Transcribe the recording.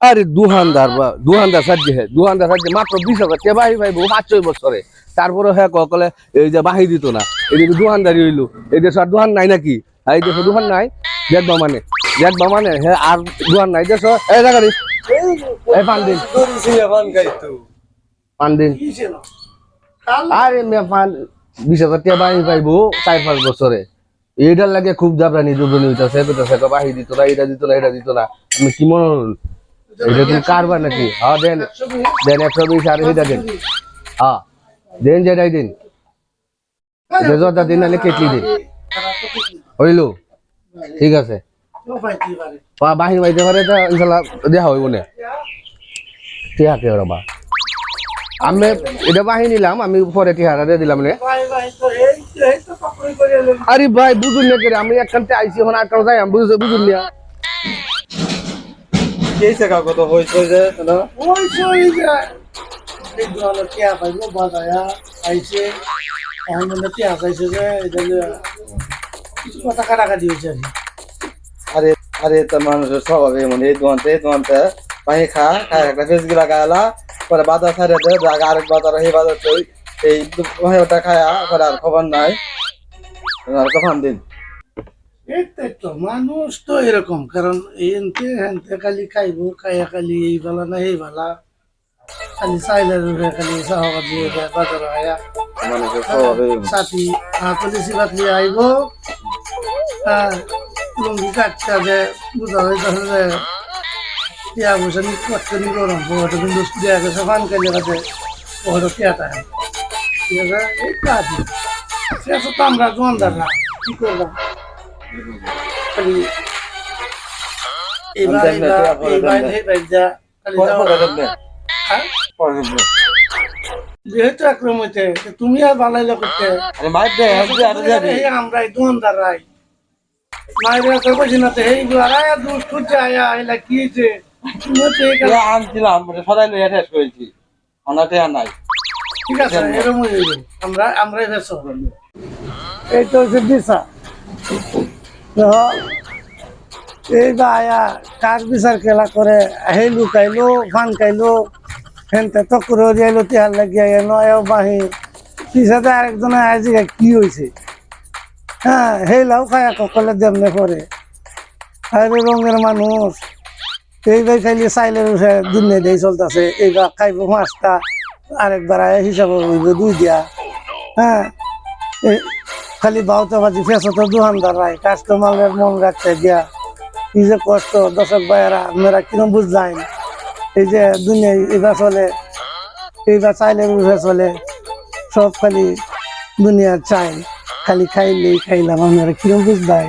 আরে দুহানদার সাজ্জে মাত্র 20,000 টাকা বাহি পাইবো 5 বছরে। তারপরে হ্যাঁ কলে এই যে বাহি দিত না, এই যে দুহানদারি হইলো। এই দেশ আর দুহান নাই নাকি? এই দেশে দুহান নাই, দেখবা মানে হ্যাঁ আর দুহান নাই দেশ। এই জায়গা দিন, এই পান দিন। আরে মে 20,000 টাকা বাহি পাইবো 4-5 বছরে। এইটার লাগে খুব জাবরানি দুবনি হইতাছে, বাহি দিত না, এটা দিত না। আমি কি মনে হল এটা তুমি কারবার নাকি? হ্যাঁ দেন 120 আর এটা দেন। হ্যাঁ দেন, যেটাই দিন, জর্দা দিন নাহলে কেটলি দিন। হইল ঠিক আছে, বাহির বাইতে পারে তো ইনশাল্লাহ দেখা হইব না। ঠিক আছে বাবা, আমি এটা বাহি নিলাম, আমি পরে টিহারা দিয়ে দিলাম রে। আরে ভাই বুঝুন না করে আমি একখানতে আইসি এখন আর কারো যাই আমি বুঝুন না। কত হয়েছে যে কথা কাটাকাটি হয়েছে আরে আরে তো মানুষের স্বভাবে মানে এই দোকানতে পানি খায় একটা ফেস গিলা গায়লা পরে বাজার ছাড়ে দেয়, জায়গা আরেক বাজার এই বাজার এই ওটা খায়া পরে আর খবর নাই, আর কখন দিন। এইটাই তো মানুষ তো এরকম, কারণ এনতে হেনতে খালি খাইব, খাইয়া খালি এই বেলা না এই বেলা খালি চাইলের খালি চাহবাদ দিয়ে দেয় বাজার আয়া মানুষের স্বভাবে সাথী পুলিশি বাতলি আইব, লুঙ্গি কাটতে দে বুঝা হইতেছে যে টিয়া বসে করতে নি গরম ওটা কিন্তু দিয়া গেছে ফান খাইলে কাছে ওটা টিয়াটা ঠিক আছে। এই কাজ সে তো আমরা দোকানদাররা কি করলাম খালি যেহেতু একরম হইতে তুমি আর বানাইলে করতে আমরা দোকানদার রাই মায়ের কইছি না তো এইগুলো আয়া দুধ খুঁজছে আয়া এলা কি হয়েছে আনছিলাম সদাই লইয়া শেষ করেছি, অনাতে আর নাই। ঠিক আছে এরকম আমরাই বেশ এই তো হচ্ছে দিশা এই বা আয়া কার বিচার খেলা করে হেই লুকাইলো ফান খাইলো হেনতে তকুর হরিয়াইলো তেহার লাগিয়া নয় বাহি পিছাতে আরেকজনে আজিকা কি হয়েছে হ্যাঁ হেই লাউ খায়া ককলে দেমনে পরে আরে রঙের মানুষ এইবার খাইলে চাইলের উঠে দুনিয়া দিয়ে চলতেছে, এইবার খাইব 5টা আরেকবার আয় হিসাব হইব 2 দিয়া। হ্যাঁ খালি বাউতা বাজি ফেসতো দোকানদার রায় কাস্টমারের মন রাখতে দিয়া কি যে কষ্ট। দর্শক ভাইয়েরা আপনারা কিরম বুঝলেন এই যে দুনিয়া এবার চলে, এইবার চাইলের উঠে চলে সব খালি দুনিয়ার চাই, খালি খাইলেই খাইলাম আপনারা কিরম বুঝলেন।